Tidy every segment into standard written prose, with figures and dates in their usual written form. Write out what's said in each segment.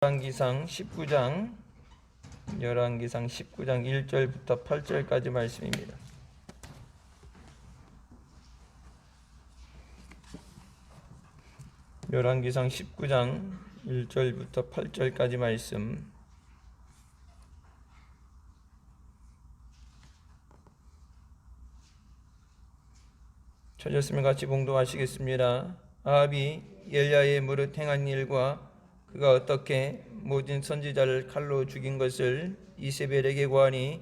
열왕기상 19장 1절부터 8절까지 말씀입니다. 열왕기상 19장 1절부터 8절까지 말씀. 찾았으면 같이 봉독하시겠습니다. 아합이 엘리야의 무릇 행한 일과 그가 어떻게 모든 선지자를 칼로 죽인 것을 이세벨에게 고하니,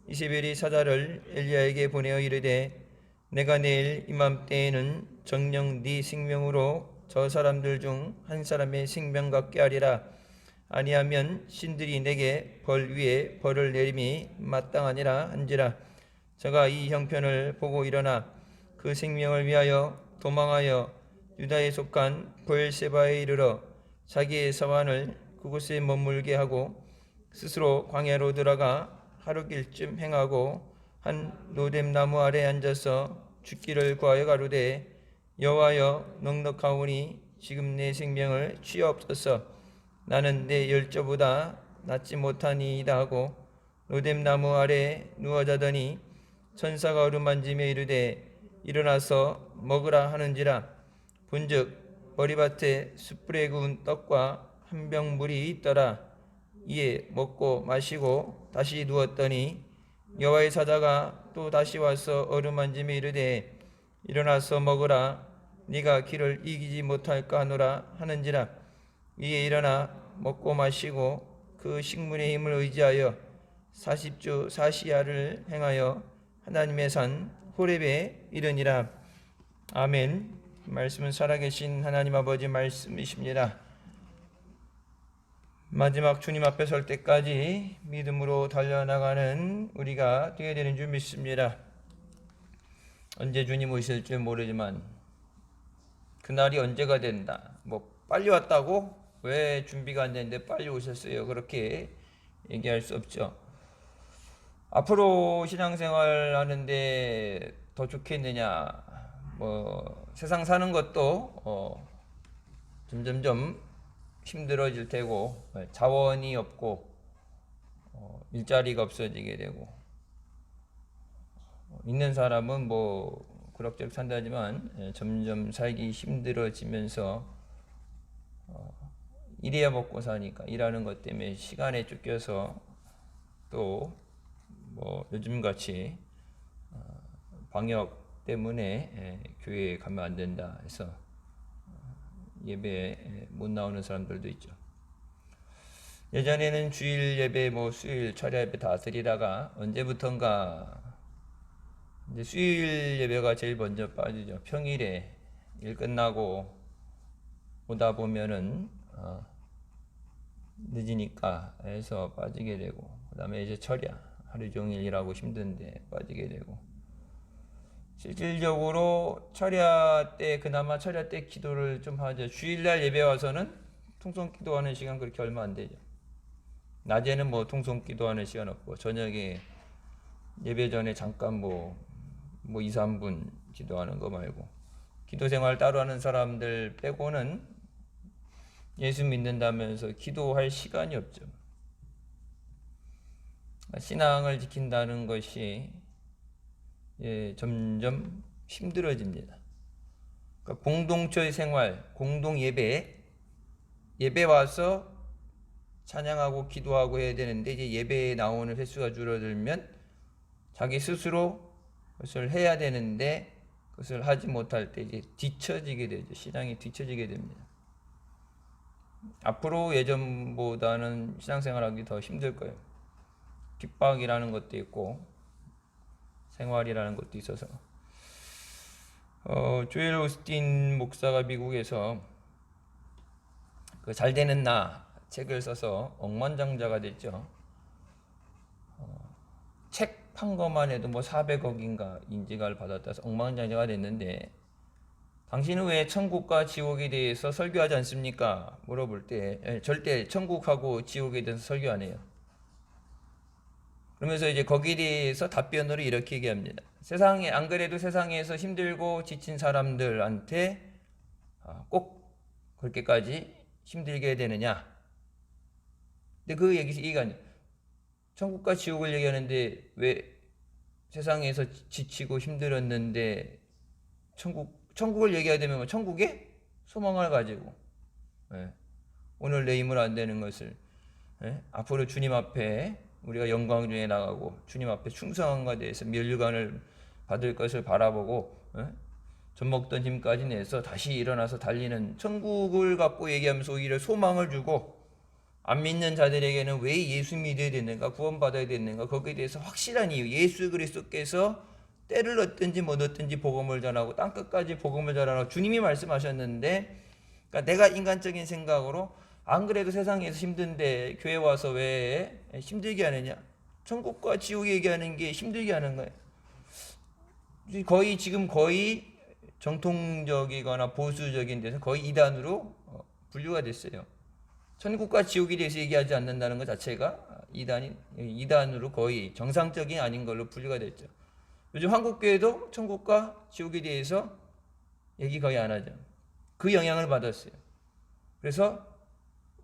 이세벨이 사자를 엘리야에게 보내어 이르되, 내가 내일 이맘때에는 정녕 네 생명으로 저 사람들 중 한 사람의 생명 갖게 하리라. 아니하면 신들이 내게 벌 위에 벌을 내림이 마땅하니라 한지라. 저가 이 형편을 보고 일어나 그 생명을 위하여 도망하여 유다에 속한 브엘세바에 이르러 자기의 사환을 그곳에 머물게 하고 스스로 광야로 들어가 하루길쯤 행하고 한 로뎀 나무 아래 앉아서 죽기를 구하여 가로되, 여호와여, 넉넉하오니 지금 내 생명을 취하옵소서. 나는 내 열조보다 낫지 못하니이다 하고 로뎀 나무 아래 누워 자더니 천사가 어루만지며 이르되, 일어나서 먹으라 하는지라. 본즉 머리밭에 숯불에 구운 떡과 한 병 물이 있더라. 이에 먹고 마시고 다시 누웠더니 여호와의 사자가 또 다시 와서 어루만지며 이르되, 일어나서 먹으라. 네가 길을 이기지 못할까 하노라 하는지라. 이에 일어나 먹고 마시고 그 식물의 힘을 의지하여 40주 40야를 행하여 하나님의 산 호렙에 이르니라. 아멘. 말씀은 살아계신 하나님 아버지 말씀이십니다. 마지막 주님 앞에 설 때까지 믿음으로 달려나가는 우리가 되어야 되는 줄 믿습니다. 언제 주님 오실지 모르지만 그날이 언제가 된다. 빨리 왔다고? 왜 준비가 안 됐는데 빨리 오셨어요? 그렇게 얘기할 수 없죠. 앞으로 신앙생활 하는데 더 좋겠느냐? 세상 사는 것도 점점점 힘들어질 테고, 자원이 없고 일자리가 없어지게 되고, 있는 사람은 그럭저럭 산다지만 점점 살기 힘들어지면서 일해야 먹고 사니까 일하는 것 때문에 시간에 쫓겨서 또 요즘같이 방역 때문에 교회에 가면 안 된다 해서 예배에 못 나오는 사람들도 있죠. 예전에는 주일 예배, 수요일 철야 예배 다 드리다가 언제부턴가 이제 수요일 예배가 제일 먼저 빠지죠. 평일에 일 끝나고 오다 보면은 늦으니까 해서 빠지게 되고, 그 다음에 이제 철야 하루 종일 일하고 힘든데 빠지게 되고, 실질적으로 철야 때 그나마 철야 때 기도를 좀 하죠. 주일날 예배 와서는 통성 기도하는 시간 그렇게 얼마 안 되죠. 낮에는 통성 기도하는 시간 없고, 저녁에 예배 전에 잠깐 2, 3분 기도하는 거 말고, 기도 생활 따로 하는 사람들 빼고는 예수 믿는다면서 기도할 시간이 없죠. 신앙을 지킨다는 것이 점점 힘들어집니다. 그러니까 공동체 생활, 공동 예배 와서 찬양하고 기도하고 해야 되는데, 이제 예배에 나오는 횟수가 줄어들면 자기 스스로 그것을 해야 되는데 그것을 하지 못할 때 이제 뒤처지게 되죠. 신앙이 뒤처지게 됩니다. 앞으로 예전보다는 신앙생활하기 더 힘들 거예요. 핍박이라는 것도 있고 생활이라는 것도 있어서. 조엘 오스틴 목사가 미국에서 그 잘 되는 나 책을 써서 억만장자가 됐죠. 책 판 것만 해도 400억인가 인지가를 받았다서 억만장자가 됐는데, 당신은 왜 천국과 지옥에 대해서 설교하지 않습니까? 물어볼 때 절대 천국하고 지옥에 대해서 설교 안 해요. 그러면서 이제 거기에 대해서 답변으로 이렇게 얘기합니다. 세상에, 안 그래도 세상에서 힘들고 지친 사람들한테 꼭 그렇게까지 힘들게 되느냐? 근데 그 얘기가 아니에요. 천국과 지옥을 얘기하는데 왜 세상에서 지치고 힘들었는데 천국을 얘기하면 뭐 천국에 소망을 가지고, 예, 오늘 내일은 안 되는 것을, 예, 앞으로 주님 앞에 우리가 영광 중에 나가고 주님 앞에 충성함과 대해서 면류관을 받을 것을 바라보고, 예, 젖 먹던 힘까지 내서 다시 일어나서 달리는 천국을 갖고 얘기하면서 오히려 소망을 주고, 안 믿는 자들에게는 왜 예수 믿어야 되는가, 구원받아야 되는가, 거기에 대해서 확실한 이유, 예수 그리스도께서 때를 얻든지 못 얻든지 복음을 전하고 땅끝까지 복음을 전하라고 주님이 말씀하셨는데, 그러니까 내가 인간적인 생각으로 안 그래도 세상에서 힘든데 교회 와서 왜 힘들게 하느냐, 천국과 지옥 얘기하는 게 힘들게 하는 거예요. 지금 거의 정통적이거나 보수적인 데서 거의 이단으로 분류가 됐어요. 천국과 지옥에 대해서 얘기하지 않는다는 것 자체가 이단으로 거의 정상적인 아닌 걸로 분류가 됐죠. 요즘 한국교회도 천국과 지옥에 대해서 얘기 거의 안 하죠. 그 영향을 받았어요. 그래서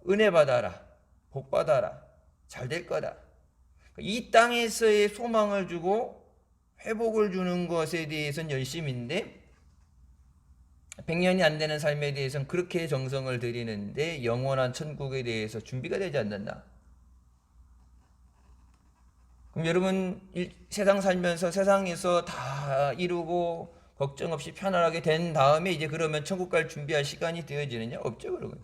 은혜 받아라, 복 받아라, 잘 될 거다. 이 땅에서의 소망을 주고 회복을 주는 것에 대해서는 열심인데, 100년이 안 되는 삶에 대해서는 그렇게 정성을 들이는데 영원한 천국에 대해서 준비가 되지 않는다. 그럼 여러분 세상 살면서 세상에서 다 이루고 걱정 없이 편안하게 된 다음에 이제 그러면 천국 갈 준비할 시간이 되어지느냐? 없죠. 그러면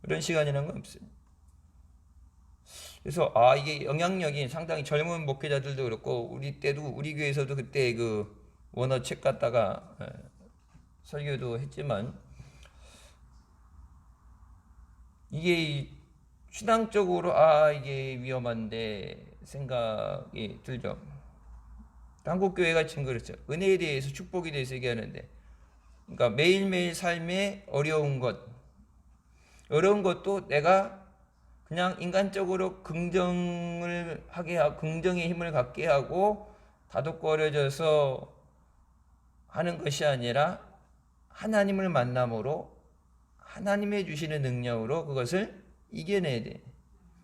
그런 시간이라는 건 없어요. 그래서 이게 영향력이 상당히, 젊은 목회자들도 그렇고 우리 때도 우리 교회에서도 그때 그 원어 책 갖다가 설교도 했지만, 이게 신앙적으로 이게 위험한데 생각이 들죠. 한국 교회가 지금 그렇죠. 은혜에 대해서, 축복에 대해서 얘기하는데, 그러니까 매일매일 삶에 어려운 것도 내가 그냥 인간적으로 긍정을 하게 하고 긍정의 힘을 갖게 하고 다독거려져서 하는 것이 아니라 하나님을 만남으로 하나님의 주시는 능력으로 그것을 이겨내야 돼.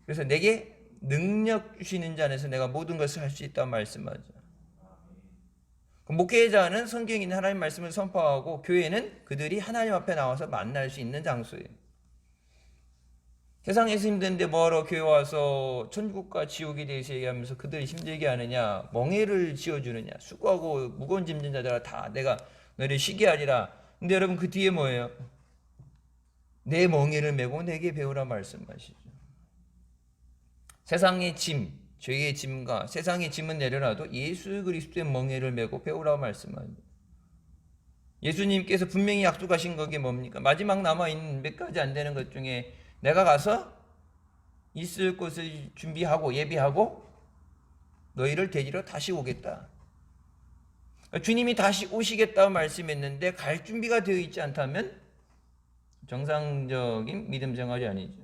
그래서 내게 능력 주시는 자 안에서 내가 모든 것을 할 수 있다는 말씀하죠. 목회자는 성경에 있는 하나님 말씀을 선포하고, 교회는 그들이 하나님 앞에 나와서 만날 수 있는 장소예요. 세상에서 힘든데 뭐하러 교회 와서 천국과 지옥에 대해서 얘기하면서 그들이 힘들게 하느냐, 멍해를 지어주느냐, 수고하고 무거운 짐진 자들아 다 내가 너를 쉬게 하리라. 근데 여러분 그 뒤에 뭐예요? 내 멍에를 메고 내게 배우라 말씀하시죠. 세상의 짐, 죄의 짐과 세상의 짐은 내려놔도 예수 그리스도의 멍에를 메고 배우라고 말씀합니다. 예수님께서 분명히 약속하신 것이 뭡니까? 마지막 남아있는 몇 가지 안 되는 것 중에 내가 가서 있을 곳을 준비하고 예비하고 너희를 데리러 다시 오겠다. 주님이 다시 오시겠다고 말씀했는데 갈 준비가 되어 있지 않다면 정상적인 믿음 생활이 아니죠.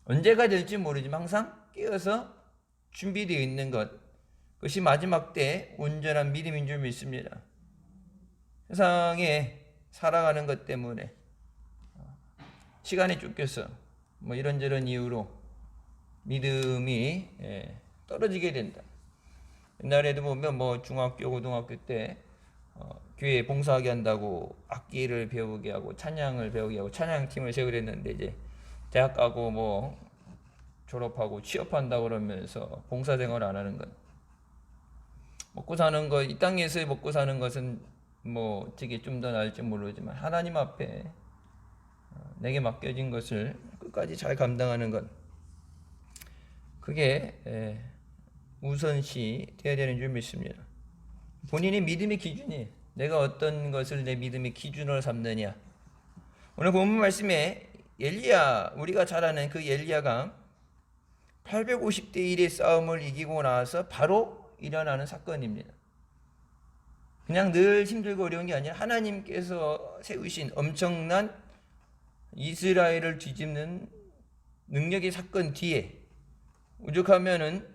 언제가 될지 모르지만 항상 깨어서 준비되어 있는 것, 그것이 마지막 때 온전한 믿음인 줄 믿습니다. 세상에 살아가는 것 때문에 시간이 쫓겨서 뭐 이런저런 이유로 믿음이 떨어지게 된다. 옛날에도 보면 뭐 중학교, 고등학교 때 교회에 봉사하게 한다고 악기를 배우게 하고 찬양을 배우게 하고 찬양팀을 세우랬는데, 이제 대학 가고 뭐 졸업하고 취업한다고 그러면서 봉사생활 안 하는 것, 먹고 사는 것, 이 땅에서 먹고 사는 것은 뭐 어떻게 좀 더 나을지 모르지만 하나님 앞에 내게 맡겨진 것을 끝까지 잘 감당하는 것, 그게 우선시 되어야 되는 줄 믿습니다. 본인의 믿음의 기준이, 내가 어떤 것을 내 믿음의 기준으로 삼느냐. 오늘 본문 말씀에 엘리야, 우리가 잘 아는 그 엘리야가 850대 1의 싸움을 이기고 나서 바로 일어나는 사건입니다. 그냥 늘 힘들고 어려운 게 아니라 하나님께서 세우신 엄청난 이스라엘을 뒤집는 능력의 사건 뒤에, 오죽하면은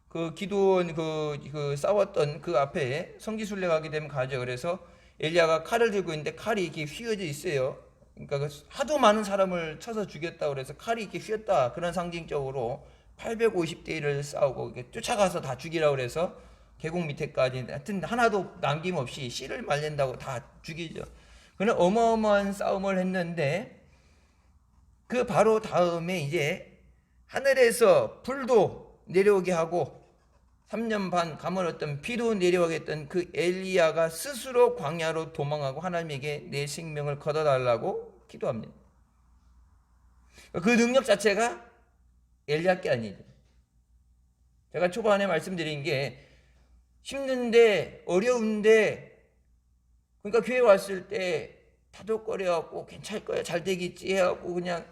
그 기도원 그 싸웠던 그 앞에 성지순례 가게 되면 가죠. 그래서 엘리야가 칼을 들고 있는데 칼이 이렇게 휘어져 있어요. 그러니까 하도 많은 사람을 쳐서 죽였다 그래서 칼이 이렇게 휘었다, 그런 상징적으로 850대 1을 싸우고 이렇게 쫓아가서 다 죽이라고 그래서 계곡 밑에까지 하여튼 하나도 남김없이 씨를 말린다고 다 죽이죠. 그는 어마어마한 싸움을 했는데 그 바로 다음에 이제 하늘에서 불도 내려오게 하고 3년 반 가물었던 비도 내려오게 했던 그 엘리야가 스스로 광야로 도망하고 하나님에게 내 생명을 걷어달라고 기도합니다. 그 능력 자체가 엘리야께 아니죠. 제가 초반에 말씀드린 게 힘든데 어려운데, 그러니까 교회 왔을 때 다독거려갖고 괜찮을 거야, 잘 되겠지 해갖고 그냥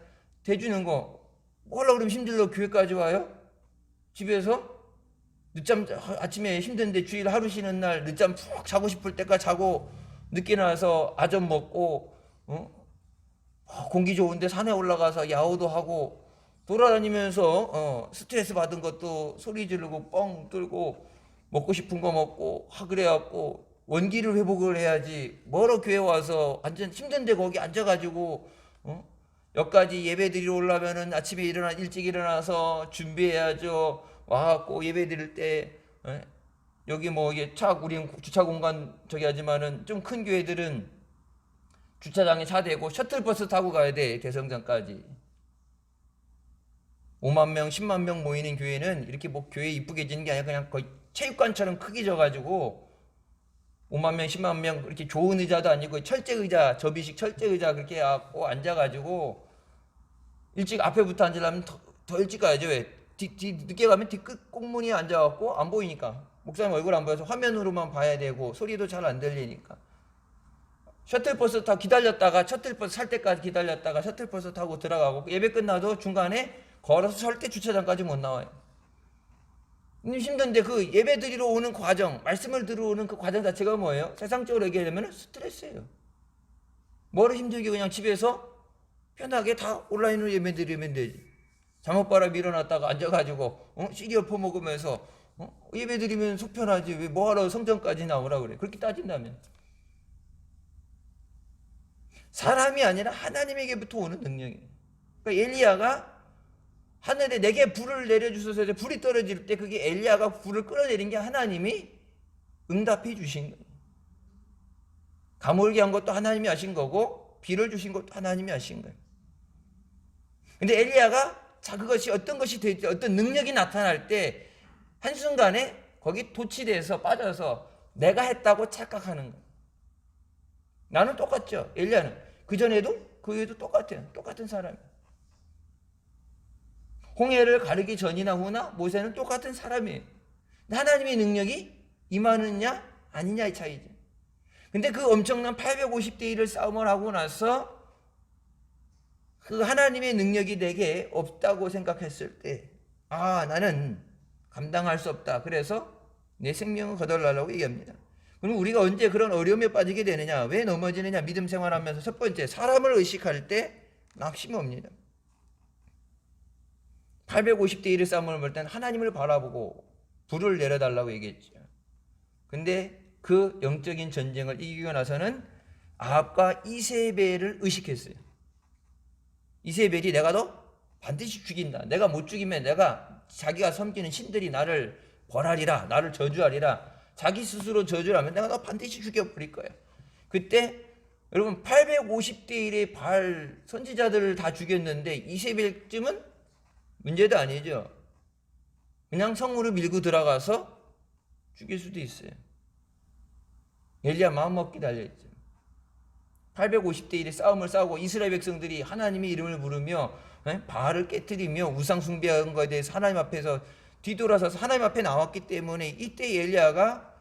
대주는 거, 뭐 하려고 그러면 힘들러 교회까지 와요? 집에서 늦잠, 아침에 힘든데 주일 하루 쉬는 날 늦잠 푹 자고 싶을 때까지 자고 늦게 나와서 아점 먹고 공기 좋은데 산에 올라가서 야호도 하고 돌아다니면서 스트레스 받은 것도 소리 지르고 뻥 뚫고 먹고 싶은 거 먹고 그래갖고 원기를 회복을 해야지, 뭐러 교회 와서 완전 힘든데 거기 앉아가지고 여기까지 예배 드리러 오려면은 아침에 일찍 일어나서 준비해야죠. 와갖고 예배 드릴 때 여기 뭐 이게 우리는 주차 공간 저기 하지만은 좀 큰 교회들은 주차장에 차 대고 셔틀버스 타고 가야 돼, 대성당까지. 5만 명 10만 명 모이는 교회는 이렇게 뭐 교회 이쁘게 지는 게 아니라 그냥 거의 체육관처럼 크게 져가지고 5만 명 10만 명 이렇게 좋은 의자도 아니고 철제 의자, 접이식 철제 의자 그렇게 갖고 앉아가지고 일찍 앞에부터 앉으려면 더 일찍 가야죠. 왜? 늦게 가면 뒤끝 꼭무늬에 앉아갖고 안 보이니까, 목사님 얼굴 안 보여서 화면으로만 봐야 되고 소리도 잘 안 들리니까 셔틀버스 타고 기다렸다가 셔틀버스 살 때까지 기다렸다가 셔틀버스 타고 들어가고 예배 끝나도 중간에 걸어서 절대 주차장까지 못 나와요. 힘든데 그 예배 드리러 오는 과정, 말씀을 들어오는 그 과정 자체가 뭐예요? 세상적으로 얘기하면 스트레스예요. 뭐를 힘들게 그냥 집에서 편하게 다 온라인으로 예배 드리면 되지. 잠옷바람 일어났다가 앉아가지고 시리얼 퍼먹으면서 예배 드리면 속 편하지, 왜 뭐하러 성전까지 나오라 그래. 그렇게 따진다면 사람이 아니라 하나님에게부터 오는 능력이에요. 그러니까 엘리야가 하늘에 내게 불을 내려주소서 해서 불이 떨어질 때 그게 엘리야가 불을 끌어내린 게 하나님이 응답해 주신 거예요. 가물게 한 것도 하나님이 하신 거고 비를 주신 것도 하나님이 하신 거예요. 근데 엘리야가 그것이 어떤 것이 될지, 어떤 능력이 나타날 때 한순간에 거기 도취돼서 빠져서 내가 했다고 착각하는 거예요. 나는 똑같죠. 엘리야는 그전에도 그 후에도 똑같아요. 똑같은 사람이에요. 홍해를 가르기 전이나 후나 모세는 똑같은 사람이에요. 하나님의 능력이 임하느냐 아니냐의 차이죠. 근데 그 엄청난 850대 1을 싸움을 하고 나서 그 하나님의 능력이 내게 없다고 생각했을 때, 나는 감당할 수 없다. 그래서 내 생명을 거덜나라고 얘기합니다. 그럼 우리가 언제 그런 어려움에 빠지게 되느냐, 왜 넘어지느냐, 믿음 생활하면서 첫 번째, 사람을 의식할 때 낙심이 옵니다. 850대 1의 싸움을 볼 때는 하나님을 바라보고 불을 내려달라고 얘기했죠. 근데 그 영적인 전쟁을 이기고 나서는 아합과 이세벨을 의식했어요. 이세벨이 내가 너 반드시 죽인다. 내가 못 죽이면 자기가 섬기는 신들이 나를 벌하리라, 나를 저주하리라. 자기 스스로 저주를 하면 내가 너 반드시 죽여버릴 거야. 그때 여러분 850대 1의 바알 선지자들을 다 죽였는데 이세벨쯤은 문제도 아니죠. 그냥 성으로 밀고 들어가서 죽일 수도 있어요. 엘리야 마음먹기 달려있죠. 850대 1의 싸움을 싸우고 이스라엘 백성들이 하나님의 이름을 부르며 바알을 깨뜨리며 우상 숭배한 것에 대해서 하나님 앞에서 뒤돌아서서 하나님 앞에 나왔기 때문에 이때 엘리야가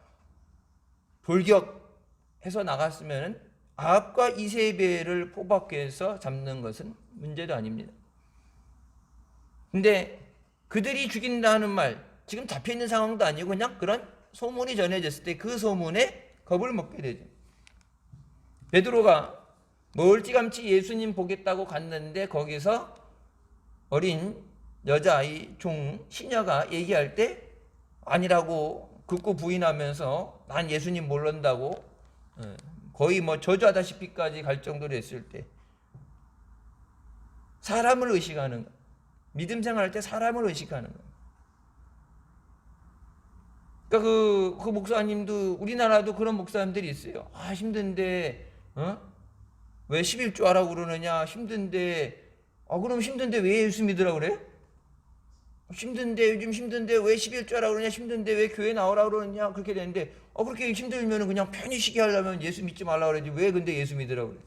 돌격해서 나갔으면 아합과 이세벨을 포박해서 잡는 것은 문제도 아닙니다. 근데 그들이 죽인다는 말, 지금 잡혀있는 상황도 아니고 그냥 그런 소문이 전해졌을 때 그 소문에 겁을 먹게 되죠. 베드로가 멀찌감치 예수님 보겠다고 갔는데 거기서 어린 여자아이 시녀가 얘기할 때 아니라고 극구 부인하면서 난 예수님 모른다고 거의 뭐 저주하다시피까지 갈 정도로 했을 때 사람을 의식하는 거. 믿음 생활할 때 사람을 의식하는 거. 그러니까 그 목사님도, 우리나라도 그런 목사님들이 있어요. 아, 힘든데, 왜 11조 하라고 그러느냐? 힘든데, 그럼 힘든데 왜 예수 믿으라고 그래? 힘든데, 요즘 힘든데 왜 11조 하라고 그러냐? 힘든데 왜 교회 나오라고 그러느냐? 그렇게 되는데, 그렇게 힘들면 그냥 편히 쉬게 하려면 예수 믿지 말라고 그러지. 왜 근데 예수 믿으라고 그래?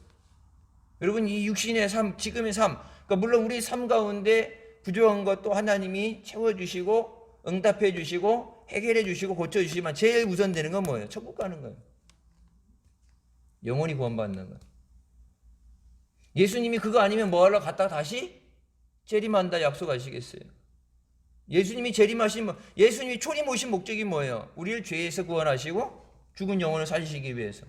여러분, 이 육신의 삶, 지금의 삶, 그러니까 물론 우리 삶 가운데 부족한 것도 하나님이 채워주시고, 응답해 주시고, 해결해 주시고, 고쳐 주시지만 제일 우선되는 건 뭐예요? 천국 가는 거예요. 영원히 구원받는 거예요. 예수님이 그거 아니면 뭐 하러 갔다가 다시 재림한다 약속하시겠어요? 예수님이 재림하신, 예수님이 초림 오신 목적이 뭐예요? 우리를 죄에서 구원하시고 죽은 영혼을 살리시기 위해서.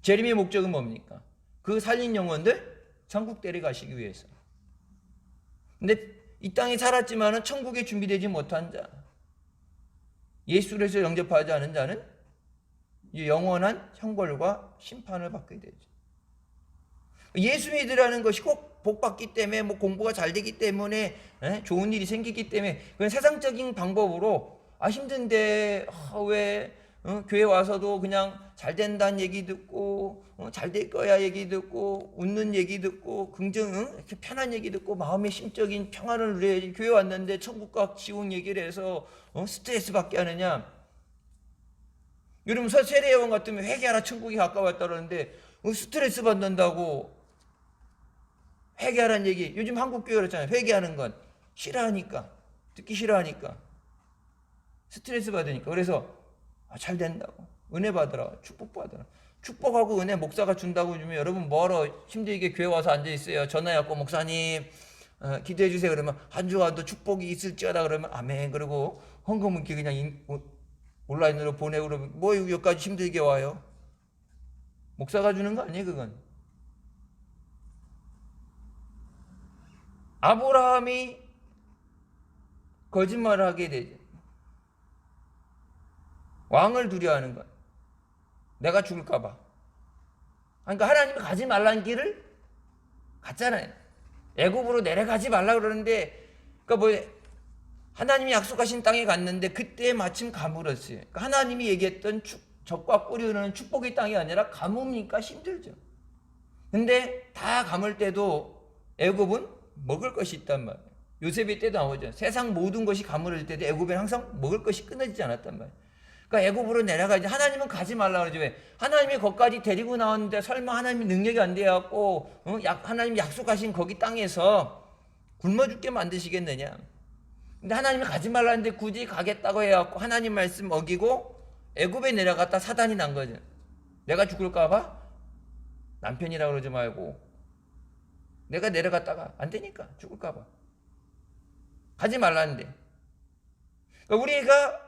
재림의 목적은 뭡니까? 그 살린 영혼들 천국 데려가시기 위해서. 근데 이 땅에 살았지만은 천국에 준비되지 못한 자, 예수를 해서 영접하지 않은 자는 영원한 형벌과 심판을 받게 되죠. 예수 믿으라는 것이 꼭 복받기 때문에, 뭐 공부가 잘 되기 때문에, 좋은 일이 생기기 때문에, 그건 세상적인 방법으로, 힘든데 왜 교회 와서도 그냥 잘 된다는 얘기 듣고, 잘 될 거야 얘기 듣고, 웃는 얘기 듣고, 이렇게 편한 얘기 듣고 마음의 심적인 평안을 누려야지, 교회 왔는데 천국과 지옥 얘기를 해서 스트레스 받게 하느냐? 여러분, 세례요한 같으면 회개하라 천국이 가까웠다 그러는데 스트레스 받는다고 회개하라는 얘기, 요즘 한국 교회 그렇잖아요. 회개하는 건 싫어하니까, 듣기 싫어하니까, 스트레스 받으니까. 그래서 잘 된다고, 은혜 받으라, 축복 받으라. 축복하고 은혜 목사가 준다고 주면 여러분 뭐하러 힘들게 교회 와서 앉아 있어요? 전화해갖고 목사님 기도해 주세요 그러면 한 주간도 축복이 있을지어다 그러면 아멘 그러고 헌금 이렇게 그냥 온라인으로 보내고 그러면 뭐 여기까지 힘들게 와요? 목사가 주는 거 아니에요 그건. 아브라함이 거짓말을 하게 되죠. 왕을 두려워하는 것. 내가 죽을까 봐. 그러니까 하나님이 가지 말라는 길을 갔잖아요. 애굽으로 내려가지 말라 그러는데, 그러니까 뭐 하나님이 약속하신 땅에 갔는데 그때 마침 가물었어요. 그러니까 하나님이 얘기했던 적과 꿀이 흐르는 축복의 땅이 아니라 가뭄이니까 힘들죠. 근데 다 가물 때도 애굽은 먹을 것이 있단 말이에요. 요셉의 때도 나오죠. 세상 모든 것이 가물을 때도 애굽에는 항상 먹을 것이 끊어지지 않았단 말이에요. 그러니까 애굽으로 내려가지. 하나님은 가지 말라 그러죠. 왜? 하나님이 거기까지 데리고 나왔는데 설마 하나님이 능력이 안 돼갖고 하나님이 약속하신 거기 땅에서 굶어 죽게 만드시겠느냐? 근데 하나님이 가지 말라는데 굳이 가겠다고 해갖고 하나님 말씀 어기고 애굽에 내려갔다 사단이 난 거죠. 내가 죽을까봐 남편이라고 그러지 말고 내가 내려갔다가 안 되니까 죽을까봐 가지 말라는데. 그러니까 우리가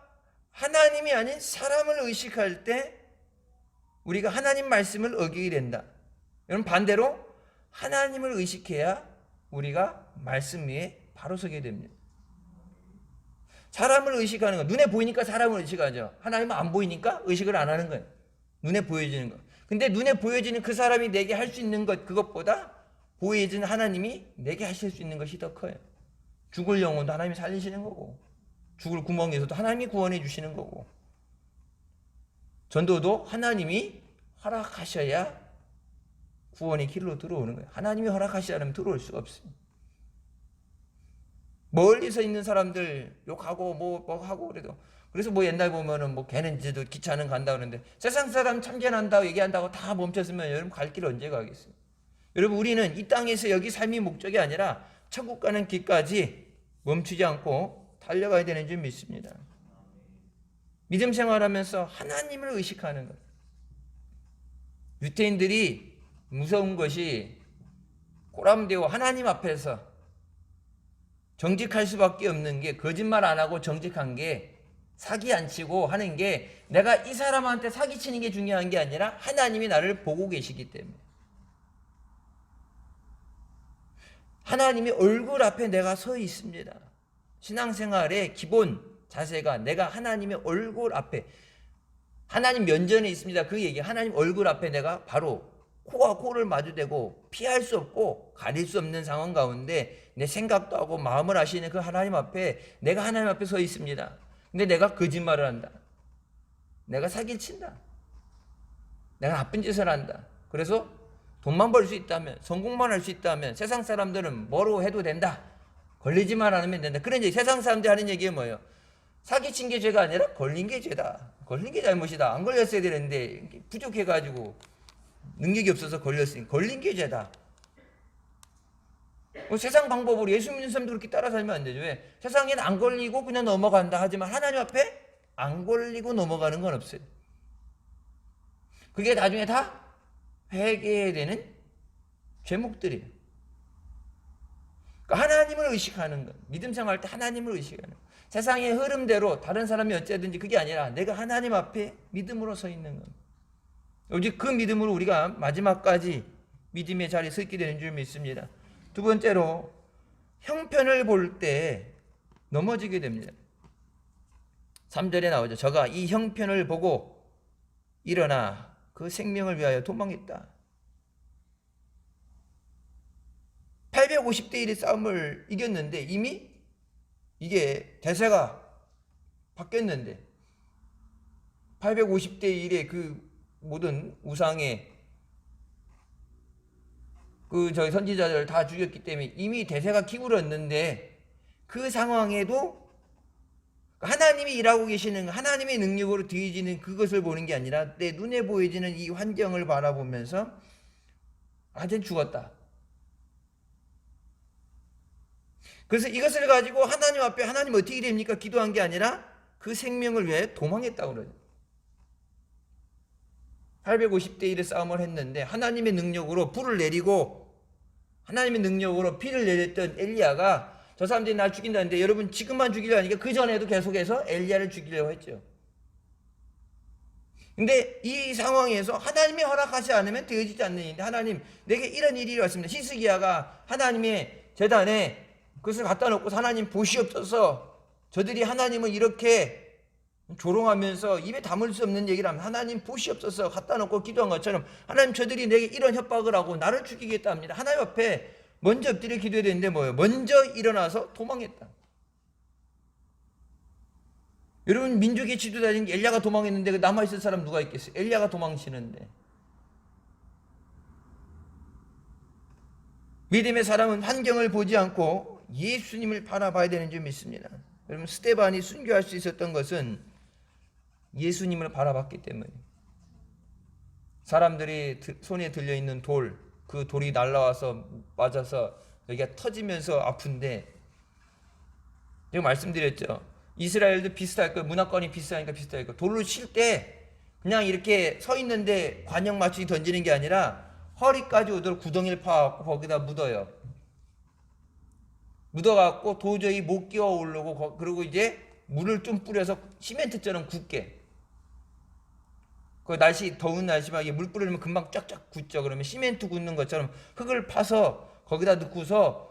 하나님이 아닌 사람을 의식할 때 우리가 하나님 말씀을 어기게 된다. 여러분 반대로 하나님을 의식해야 우리가 말씀 위에 바로 서게 됩니다. 사람을 의식하는 거, 눈에 보이니까 사람을 의식하죠. 하나님은 안 보이니까 의식을 안 하는 거예요. 눈에 보여지는 거. 근데 눈에 보여지는 그 사람이 내게 할 수 있는 것, 그것보다 보여지는 하나님이 내게 하실 수 있는 것이 더 커요. 죽을 영혼도 하나님이 살리시는 거고, 죽을 구멍에서도 하나님이 구원해 주시는 거고, 전도도 하나님이 허락하셔야 구원의 길로 들어오는 거예요. 하나님이 허락하시지 않으면 들어올 수가 없어요. 멀리서 있는 사람들 욕하고 뭐 하고 그래서 뭐 옛날 보면은 뭐 걔는 이제도 기차는 간다 그러는데 세상 사람 참견한다고 얘기한다고 다 멈췄으면 여러분 갈 길 언제 가겠어요? 여러분 우리는 이 땅에서 여기 삶이 목적이 아니라 천국 가는 길까지 멈추지 않고 달려가야 되는 줄 믿습니다. 믿음 생활하면서 하나님을 의식하는 것. 유태인들이 무서운 것이 꼬람되고 하나님 앞에서 정직할 수밖에 없는 게, 거짓말 안 하고 정직한 게, 사기 안 치고 하는 게, 내가 이 사람한테 사기 치는 게 중요한 게 아니라 하나님이 나를 보고 계시기 때문에. 하나님이 얼굴 앞에 내가 서 있습니다. 신앙생활의 기본 자세가 내가 하나님의 얼굴 앞에, 하나님 면전에 있습니다. 그 얘기, 하나님 얼굴 앞에 내가 바로 코와 코를 마주대고 피할 수 없고 가릴 수 없는 상황 가운데 내 생각도 하고 마음을 아시는 그 하나님 앞에 내가 하나님 앞에 서 있습니다. 근데 내가 거짓말을 한다. 내가 사기를 친다. 내가 나쁜 짓을 한다. 그래서 돈만 벌 수 있다면, 성공만 할 수 있다면 세상 사람들은 뭐로 해도 된다. 걸리지만 않으면 된다. 그런 얘기, 세상 사람들이 하는 얘기가 뭐예요? 사기친 게 죄가 아니라 걸린 게 죄다. 걸린 게 잘못이다. 안 걸렸어야 되는데 부족해가지고 능력이 없어서 걸렸으니 걸린 게 죄다. 세상 방법으로 예수 믿는 사람도 그렇게 따라 살면 안 되죠. 왜? 세상엔 안 걸리고 그냥 넘어간다 하지만 하나님 앞에 안 걸리고 넘어가는 건 없어요. 그게 나중에 다 회개해야 되는 죄목들이에요. 그러니까 하나님을 의식하는 것, 믿음 생활할 때 하나님을 의식하는 것. 세상의 흐름대로 다른 사람이 어찌하든지 그게 아니라 내가 하나님 앞에 믿음으로 서 있는 것. 오직 그 믿음으로 우리가 마지막까지 믿음의 자리에 서 있게 되는 줄 믿습니다. 두 번째로 형편을 볼 때 넘어지게 됩니다. 3절에 나오죠. 저가 이 형편을 보고 일어나 그 생명을 위하여 도망했다. 850대 1의 싸움을 이겼는데 이미 이게 대세가 바뀌었는데 850대 1의 그 모든 우상의 저희 선지자들 다 죽였기 때문에 이미 대세가 기울었는데 그 상황에도 하나님이 일하고 계시는 하나님의 능력으로 더해지는 그것을 보는 게 아니라 내 눈에 보여지는 이 환경을 바라보면서 쟤 죽었다. 그래서 이것을 가지고 하나님 앞에 하나님 어떻게 됩니까? 기도한 게 아니라 그 생명을 위해 도망했다고 그러죠. 850대 1의 싸움을 했는데 하나님의 능력으로 불을 내리고 하나님의 능력으로 피를 내렸던 엘리야가 저 사람들이 날 죽인다는데 여러분 지금만 죽이려 하니까 그 전에도 계속해서 엘리야를 죽이려고 했죠. 근데 이 상황에서 하나님이 허락하지 않으면 되어지지 않는 일인데 하나님 내게 이런 일이 왔습니다. 히스기야가 하나님의 제단에 그것을 갖다 놓고 하나님 보시옵소서 저들이 하나님을 이렇게 조롱하면서 입에 담을 수 없는 얘기를 하면 하나님 보시옵소서 갖다 놓고 기도한 것처럼 하나님 저들이 내게 이런 협박을 하고 나를 죽이겠다 합니다. 하나님 앞에 먼저 엎드려 기도해야 되는데 뭐예요? 먼저 일어나서 도망했다. 여러분 민족의 지도자인 엘리야가 도망했는데 남아있을 사람 누가 있겠어요? 엘리야가 도망치는데. 믿음의 사람은 환경을 보지 않고 예수님을 바라봐야 되는 줄 믿습니다. 여러분 스데반이 순교할 수 있었던 것은 예수님을 바라봤기 때문에 사람들이 손에 들려있는 돌, 그 돌이 날라와서 맞아서 여기가 터지면서 아픈데 제가 말씀드렸죠. 이스라엘도 비슷할 거예요. 문화권이 비슷하니까 비슷할 거예요. 돌로 칠 때 그냥 이렇게 서 있는데 관역 맞추기 던지는 게 아니라 허리까지 오도록 구덩이를 파갖고 거기다 묻어요. 묻어갖고 도저히 못 끼워 오르고 그리고 이제 물을 좀 뿌려서 시멘트처럼 굳게 그 날씨 더운 날씨만 물 뿌리면 금방 쫙쫙 굳죠. 그러면 시멘트 굳는 것처럼 흙을 파서 거기다 넣고서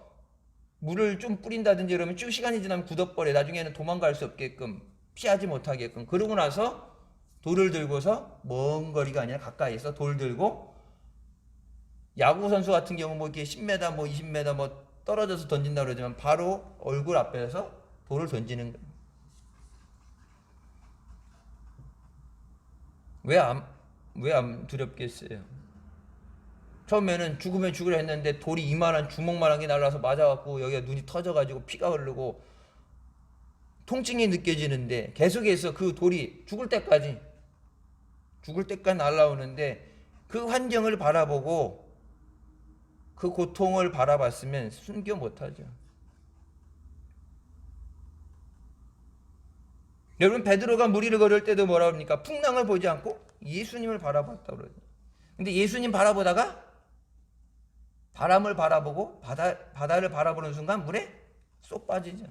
물을 좀 뿌린다든지 그러면 쭉 시간이 지나면 굳어버려. 나중에는 도망갈 수 없게끔 피하지 못하게끔. 그러고 나서 돌을 들고서 먼 거리가 아니라 가까이서 돌 들고 야구 선수 같은 경우 뭐 이렇게 10m 뭐 20m 뭐 떨어져서 던진다 그러지만 바로 얼굴 앞에서 돌을 던지는 거예요. 왜 안 두렵겠어요? 처음에는 죽으면 죽으려 했는데 돌이 이만한 주먹만한 게 날라와서 맞아갖고 여기가 눈이 터져가지고 피가 흐르고 통증이 느껴지는데 계속해서 그 돌이 죽을 때까지 날라오는데 그 환경을 바라보고 그 고통을 바라봤으면 순교 못하죠. 여러분 베드로가 물 위를 걸을 때도 뭐라 그럽니까? 풍랑을 보지 않고 예수님을 바라봤다고 그러죠. 근데 예수님 바라보다가 바람을 바라보고 바다를 바라보는 순간 물에 쏙 빠지죠.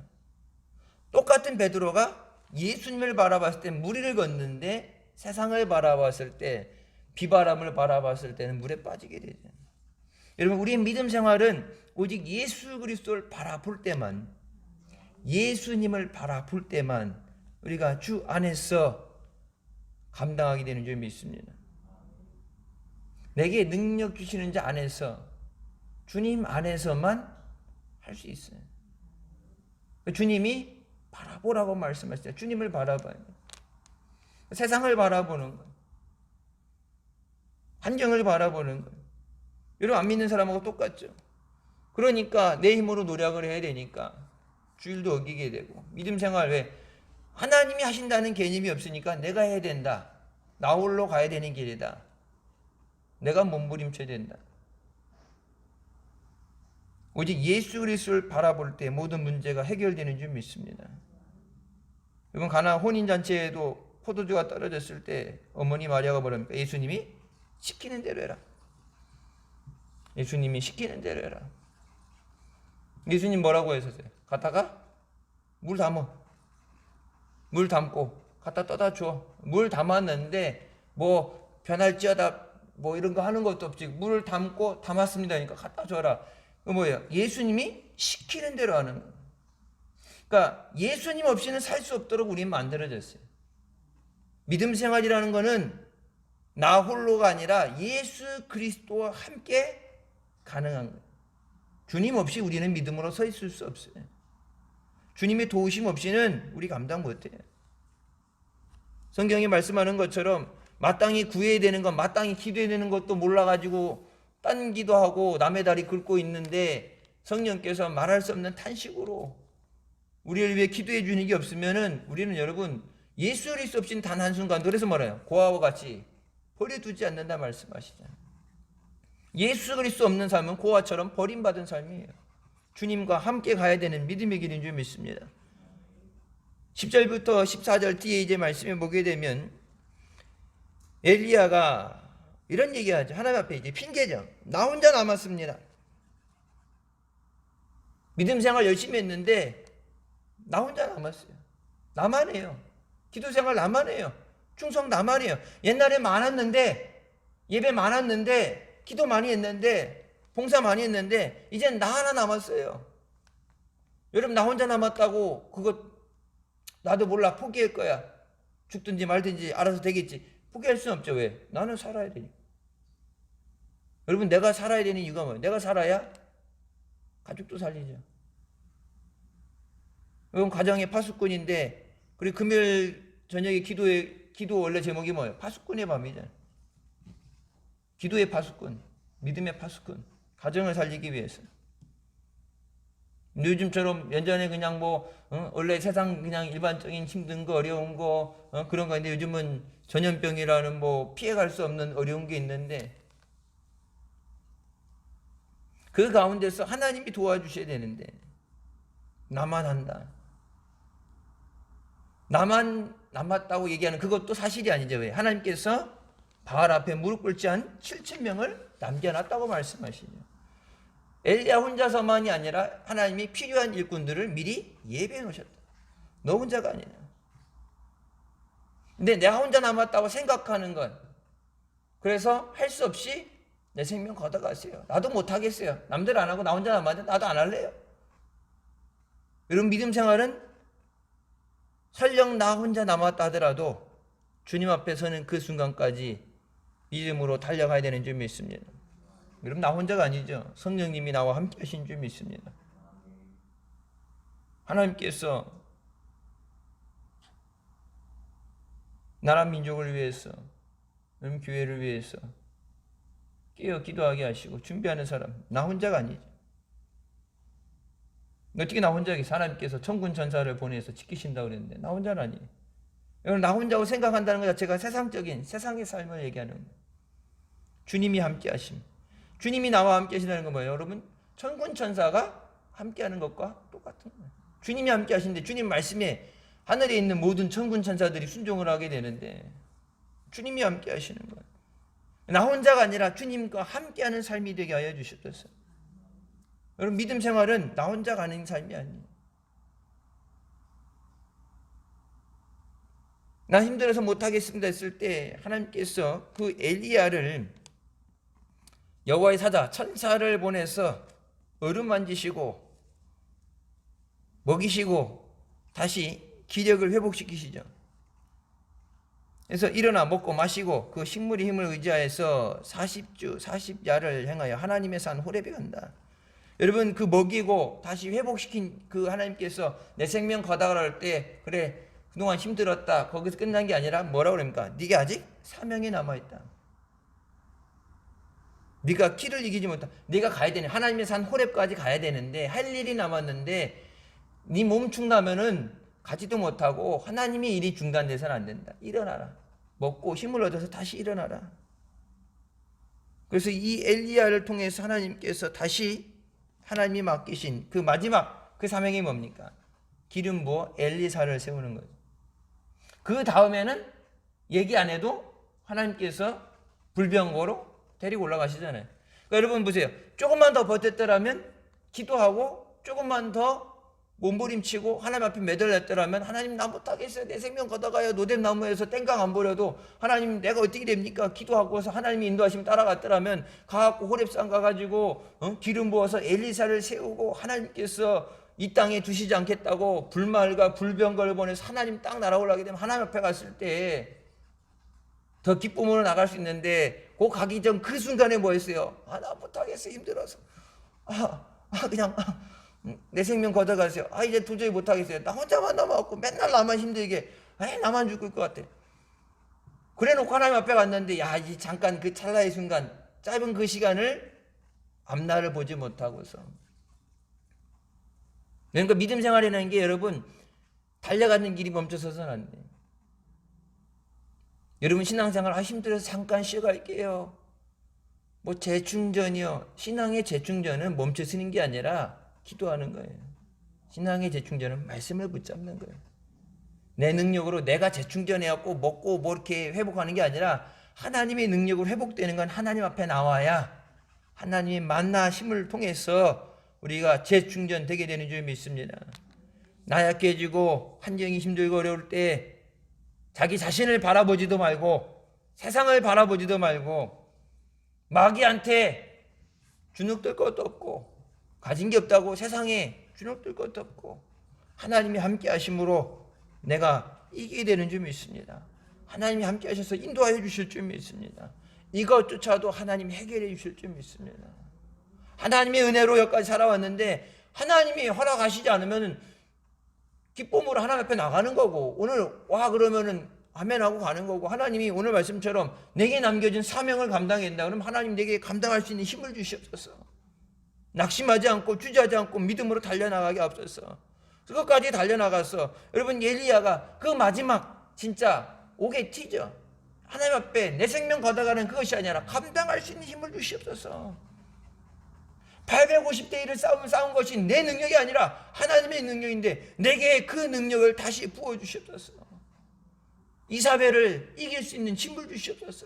똑같은 베드로가 예수님을 바라봤을 때 물 위를 걷는데 세상을 바라봤을 때 비바람을 바라봤을 때는 물에 빠지게 되죠. 여러분 우리의 믿음 생활은 오직 예수 그리스도를 바라볼 때만 예수님을 바라볼 때만 우리가 주 안에서 감당하게 되는 줄 믿습니다. 내게 능력 주시는 자 안에서, 주님 안에서만 할 수 있어요. 주님이 바라보라고 말씀하시죠. 주님을 바라봐요. 세상을 바라보는 거예요. 환경을 바라보는 거예요. 여러분, 안 믿는 사람하고 똑같죠. 그러니까 내 힘으로 노력을 해야 되니까 주일도 어기게 되고, 믿음 생활, 왜? 하나님이 하신다는 개념이 없으니까 내가 해야 된다. 나 홀로 가야 되는 길이다. 내가 몸부림쳐야 된다. 오직 예수 그리스도를 바라볼 때 모든 문제가 해결되는 줄 믿습니다. 여러분, 가나 혼인잔치에도 포도주가 떨어졌을 때 어머니 마리아가 뭐랍니까? 예수님이 시키는 대로 해라. 예수님이 시키는 대로 해라. 예수님 뭐라고 하셨어요? 갔다가 물 담어. 물 담고 갖다 떠다 줘. 물 담았는데 뭐 변할지어다 뭐 이런 거 하는 것도 없지. 물을 담고 담았습니다. 그러니까 갖다 줘라. 그 뭐예요? 예수님이 시키는 대로 하는 거예요. 그러니까 예수님 없이는 살 수 없도록 우리는 만들어졌어요. 믿음 생활이라는 거는 나 홀로가 아니라 예수 그리스도와 함께 가능한 거예요. 주님 없이 우리는 믿음으로 서 있을 수 없어요. 주님의 도우심 없이는 우리 감당 못해요. 성경이 말씀하는 것처럼 마땅히 구해야 되는 것, 마땅히 기도해야 되는 것도 몰라가지고 딴 기도하고 남의 다리 긁고 있는데, 성령께서 말할 수 없는 탄식으로 우리를 위해 기도해 주는 게 없으면은 우리는, 여러분, 예수 그리스도 없이는 단 한순간, 그래서 뭐래요? 고아와 같이 버려두지 않는다 말씀하시잖아요. 예수 그리스도 없는 삶은 고아처럼 버림받은 삶이에요. 주님과 함께 가야 되는 믿음의 길인 줄 믿습니다. 10절부터 14절 뒤에 이제 말씀에 보게 되면 엘리야가 이런 얘기하죠. 하나님 앞에 이제 핑계죠. 나 혼자 남았습니다. 믿음 생활 열심히 했는데 나 혼자 남았어요. 나만 해요. 기도 생활 나만 해요. 충성 나만 해요. 옛날에 많았는데, 예배 많았는데, 기도 많이 했는데, 봉사 많이 했는데, 이젠 나 하나 남았어요. 여러분, 나 혼자 남았다고 그거 나도 몰라, 포기할 거야. 죽든지 말든지 알아서 되겠지. 포기할 수는 없죠. 왜? 나는 살아야 되니까. 여러분, 내가 살아야 되는 이유가 뭐예요? 내가 살아야 가족도 살리죠. 여러분, 가정의 파수꾼인데, 그리고 금요일 저녁에 기도 원래 제목이 뭐예요? 파수꾼의 밤이잖아요. 기도의 파수꾼, 믿음의 파수꾼, 가정을 살리기 위해서. 요즘처럼 예전에 그냥 원래 세상 그냥 일반적인 힘든 거, 어려운 거, 그런 거 있는데, 요즘은 전염병이라는 피해갈 수 없는 어려운 게 있는데, 그 가운데서 하나님이 도와주셔야 되는데, 나만 한다. 나만 남았다고 얘기하는 그것도 사실이 아니죠. 왜? 하나님께서 바알 앞에 무릎 꿇지 않은 7,000명을 남겨놨다고 말씀하시죠. 엘리야 혼자서만이 아니라 하나님이 필요한 일꾼들을 미리 예배해 놓으셨다. 너 혼자가 아니라. 근데 내가 혼자 남았다고 생각하는 건, 그래서 할 수 없이 내 생명 걷어가세요. 나도 못하겠어요. 남들 안 하고 나 혼자 남았는데 나도 안 할래요. 여러분, 믿음 생활은 설령 나 혼자 남았다 하더라도 주님 앞에 서는 그 순간까지 믿음으로 달려가야 되는 줄 믿습니다. 여러분, 나 혼자가 아니죠. 성령님이 나와 함께 하신 줄 믿습니다. 하나님께서 나라 민족을 위해서, 교회를 위해서 깨어 기도하게 하시고 준비하는 사람, 나 혼자가 아니죠. 어떻게 나 혼자겠어? 하나님께서 천군 천사를 보내서 지키신다고 그랬는데 나 혼자는 아니에요. 여러분, 나 혼자고 생각한다는 것 자체가 세상적인, 세상의 삶을 얘기하는 거예요. 주님이 함께 하심. 주님이 나와 함께 하신다는 건 뭐예요? 여러분, 천군 천사가 함께 하는 것과 똑같은 거예요. 주님이 함께 하시는데, 주님 말씀에 하늘에 있는 모든 천군 천사들이 순종을 하게 되는데, 주님이 함께 하시는 거예요. 나 혼자가 아니라 주님과 함께 하는 삶이 되게 하여 주셨어요. 여러분, 믿음 생활은 나 혼자 가는 삶이 아니에요. 나 힘들어서 못하겠습니다 했을 때 하나님께서 그 엘리야를 여호와의 사자 천사를 보내서 어루만지시고 먹이시고 다시 기력을 회복시키시죠. 그래서 일어나 먹고 마시고 그 식물의 힘을 의지하여서 40주 40야를 행하여 하나님의 산 호렙에 간다. 여러분 그 먹이고 다시 회복시킨 그 하나님께서 내 생명 거다가 할 때 그래 그동안 힘들었다 거기서 끝난 게 아니라 뭐라고 그럽니까? 네가 아직 사명이 남아있다. 네가 길을 이기지 못한 네가 가야 되네. 하나님의 산 호렙까지 가야 되는데 할 일이 남았는데 네 몸축 나면은 가지도 못하고 하나님의 일이 중단돼서는 안 된다. 일어나라. 먹고 힘을 얻어서 다시 일어나라. 그래서 이 엘리야를 통해서 하나님께서 다시 하나님이 맡기신 그 마지막 그 사명이 뭡니까? 기름 부어 엘리사를 세우는 거죠. 그 다음에는 얘기 안 해도 하나님께서 불병거로 데리고 올라가시잖아요. 그러니까 여러분 보세요. 조금만 더 버텼더라면 기도하고 조금만 더 몸부림치고 하나님 앞에 매달렸더라면 하나님 나 못하겠어요. 내 생명 걷어가요. 노뎀나무에서 땡깡 안 버려도 하나님 내가 어떻게 됩니까? 기도하고서 하나님이 인도하시면 따라갔더라면 가갖고 호렙산 가가지고 기름 부어서 엘리사를 세우고 하나님께서 이 땅에 두시지 않겠다고 불말과 불병거를 보내서 하나님 땅 날아올라게 되면 하나님 앞에 갔을 때 더 기쁨으로 나갈 수 있는데 그 가기 전 그 순간에 뭐였어요? 나 못하겠어요. 힘들어서 그냥 내 생명 걷어가세요. 이제 도저히 못하겠어요. 나 혼자만 남아갖고 맨날 나만 힘들게 나만 죽을 것 같아. 그래놓고 하나님 앞에 갔는데 이 잠깐 그 찰나의 순간 짧은 그 시간을 앞날을 보지 못하고서 그러니까 믿음 생활이라는 게 여러분 달려가는 길이 멈춰서는 안 돼요. 여러분 신앙생활 힘들어서 잠깐 쉬어갈게요. 뭐 재충전이요. 신앙의 재충전은 멈춰 서는 게 아니라 기도하는 거예요. 신앙의 재충전은 말씀을 붙잡는 거예요. 내 능력으로 내가 재충전해갖고 먹고 뭐 이렇게 회복하는 게 아니라 하나님의 능력으로 회복되는 건 하나님 앞에 나와야 하나님의 만나 힘을 통해서 우리가 재충전되게 되는 줄 믿습니다. 나약해지고 환경이 힘들고 어려울 때 자기 자신을 바라보지도 말고 세상을 바라보지도 말고 마귀한테 주눅들 것도 없고 가진 게 없다고 세상에 주눅들 것도 없고 하나님이 함께 하심으로 내가 이기게 되는 줄 믿습니다. 하나님이 함께 하셔서 인도하여 주실 줄 믿습니다. 이것조차도 하나님이 해결해 주실 줄 믿습니다. 하나님의 은혜로 여기까지 살아왔는데 하나님이 허락하시지 않으면 기쁨으로 하나님 앞에 나가는 거고 오늘 와 그러면은 아멘하고 가는 거고 하나님이 오늘 말씀처럼 내게 남겨진 사명을 감당해야 된다 그러면 하나님 내게 감당할 수 있는 힘을 주시옵소서. 낙심하지 않고 주저하지 않고 믿음으로 달려나가게 앞서서 그것까지 달려나가서 여러분 엘리야가 그 마지막 진짜 오게티죠. 하나님 앞에 내 생명 걷어가는 그것이 아니라 감당할 수 있는 힘을 주시옵소서. 850대 1을 싸운 것이 내 능력이 아니라 하나님의 능력인데 내게 그 능력을 다시 부어주시옵소서. 이사벨을 이길 수 있는 힘을 주시옵소서.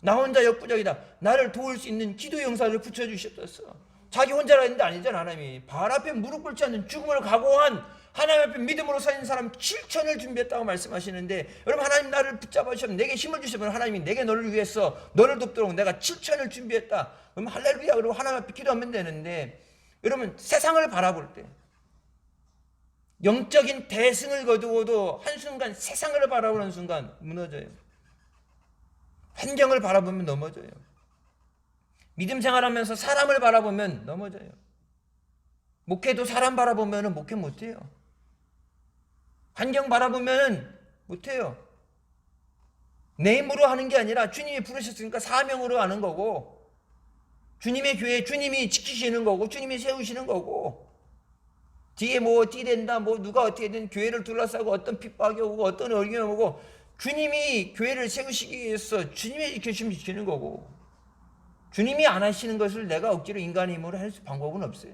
나 혼자 역부족이다. 나를 도울 수 있는 기도 용사를 붙여주시옵소서. 자기 혼자라 했는데 아니잖아. 하나님이 발 앞에 무릎 꿇지 않는 죽음을 각오한 하나님 앞에 믿음으로 서 있는 사람 7천을 준비했다고 말씀하시는데 여러분 하나님 나를 붙잡아 주시면 내게 힘을 주시면 하나님이 내게 너를 위해서 너를 돕도록 내가 7천을 준비했다. 그러면 할렐루야 그러고 하나님 앞에 기도하면 되는데 여러분 세상을 바라볼 때 영적인 대승을 거두고도 한순간 세상을 바라보는 순간 무너져요. 환경을 바라보면 넘어져요. 믿음 생활하면서 사람을 바라보면 넘어져요. 목회도 사람 바라보면 목회 못해요. 환경 바라보면 못해요. 내 힘으로 하는 게 아니라 주님이 부르셨으니까 사명으로 하는 거고 주님의 교회 주님이 지키시는 거고 주님이 세우시는 거고 뒤에 뭐 어떻게 된다 뭐 누가 어떻게든 교회를 둘러싸고 어떤 핍박이 오고 어떤 어려움이 오고 주님이 교회를 세우시기 위해서 주님의 지켜주시면 지키는 거고 주님이 안 하시는 것을 내가 억지로 인간의 힘으로 할 방법은 없어요.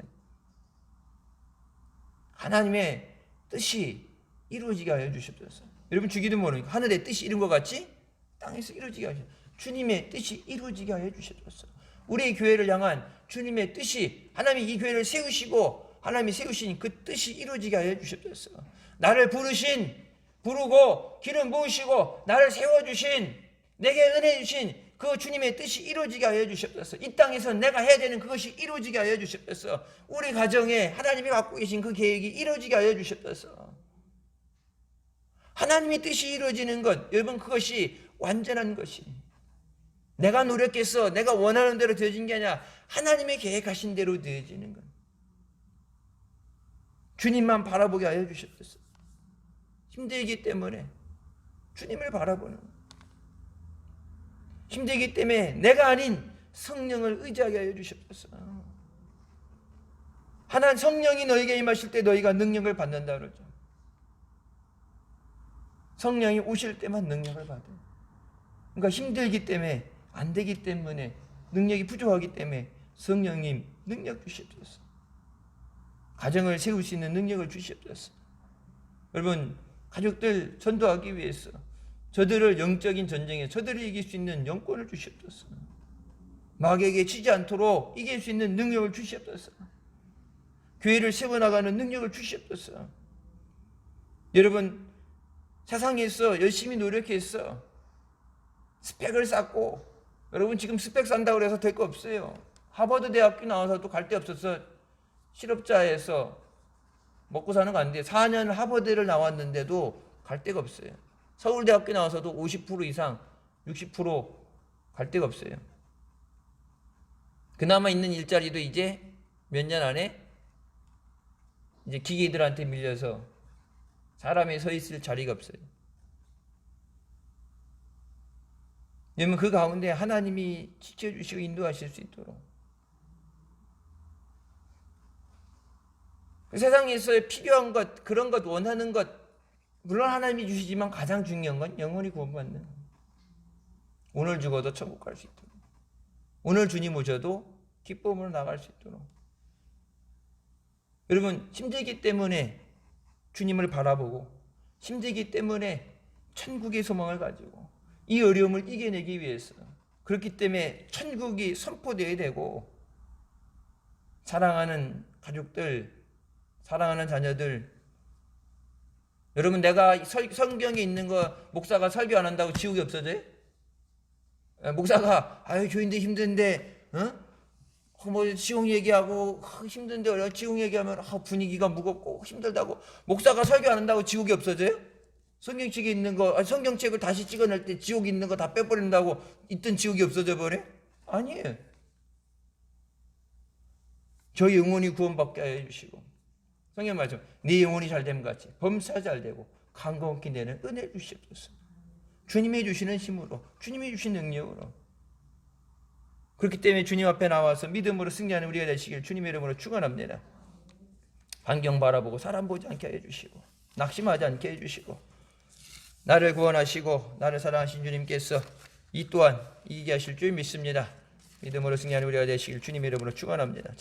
하나님의 뜻이 이루어지게 하여 주시옵소서. 여러분 주기도 모르니까 하늘의 뜻이 이룬 것 같이 땅에서 이루어지게 하여 주시옵소서. 주님의 뜻이 이루어지게 하여 주시옵소서. 우리의 교회를 향한 주님의 뜻이 하나님이 이 교회를 세우시고 하나님이 세우신 그 뜻이 이루어지게 하여 주시옵소서. 나를 부르고 기름 부으시고 나를 세워주신 내게 은혜 주신 그 주님의 뜻이 이루어지게 하여 주시옵소서. 이 땅에서 내가 해야 되는 그것이 이루어지게 하여 주시옵소서. 우리 가정에 하나님이 갖고 계신 그 계획이 이루어지게 하여 주시옵소서. 하나님의 뜻이 이루어지는 것 여러분 그것이 완전한 것이 내가 노력해서 내가 원하는 대로 되어진 게 아니라 하나님의 계획하신 대로 되어지는 것. 주님만 바라보게 하여 주셨어요. 힘들기 때문에 주님을 바라보는 것. 힘들기 때문에 내가 아닌 성령을 의지하게 하여 주셨어요. 하나님 성령이 너에게 임하실 때 너희가 능력을 받는다 그러죠. 성령이 오실 때만 능력을 받아요. 그러니까 힘들기 때문에 안 되기 때문에 능력이 부족하기 때문에 성령님 능력 주시옵소서. 가정을 세울 수 있는 능력을 주시옵소서. 여러분 가족들 전도하기 위해서 저들을 영적인 전쟁에 저들을 이길 수 있는 영권을 주시옵소서. 마귀에게 지지 않도록 이길 수 있는 능력을 주시옵소서. 교회를 세워나가는 능력을 주시옵소서. 여러분 세상에서 열심히 노력해서 스펙을 쌓고 여러분 지금 스펙 쌓는다고 해서 될 거 없어요. 하버드 대학교 나와서도 갈 데 없어서 실업자에서 먹고 사는 거 안 돼요. 4년 하버드를 나왔는데도 갈 데가 없어요. 서울대학교 나와서도 50% 이상 60%갈 데가 없어요. 그나마 있는 일자리도 이제 몇 년 안에 이제 기계들한테 밀려서 사람이 서 있을 자리가 없어요. 여러분 그 가운데 하나님이 지켜주시고 인도하실 수 있도록 그 세상에서 필요한 것, 그런 것, 원하는 것 물론 하나님이 주시지만 가장 중요한 건 영원히 구원받는 것. 오늘 죽어도 천국 갈 수 있도록 오늘 주님 오셔도 기쁨으로 나갈 수 있도록 여러분 힘들기 때문에 주님을 바라보고 힘들기 때문에 천국의 소망을 가지고 이 어려움을 이겨내기 위해서 그렇기 때문에 천국이 선포되어야 되고 사랑하는 가족들 사랑하는 자녀들 여러분 내가 성경에 있는 거 목사가 설교 안 한다고 지옥이 없어져요? 목사가 아유 교인들 힘든데 뭐 지옥 얘기하고 힘든데 어려 지옥 얘기하면 분위기가 무겁고 힘들다고 목사가 설교 안 한다고 지옥이 없어져요? 성경책에 있는 거 성경책을 다시 찍어낼 때 지옥 있는 거 다 빼버린다고 있던 지옥이 없어져 버려? 아니에요. 저희 영혼이 구원받게 하여 주시고 성경 말씀 네 영혼이 잘됨 같이 범사 잘되고 강건케 되는 은혜 주시옵소서. 주님이 주시는 힘으로 주님이 주신 능력으로 그렇기 때문에 주님 앞에 나와서 믿음으로 승리하는 우리가 되시길 주님의 이름으로 축원합니다. 환경 바라보고 사람 보지 않게 해주시고 낙심하지 않게 해주시고 나를 구원하시고 나를 사랑하신 주님께서 이 또한 이기게 하실 줄 믿습니다. 믿음으로 승리하는 우리가 되시길 주님의 이름으로 축원합니다.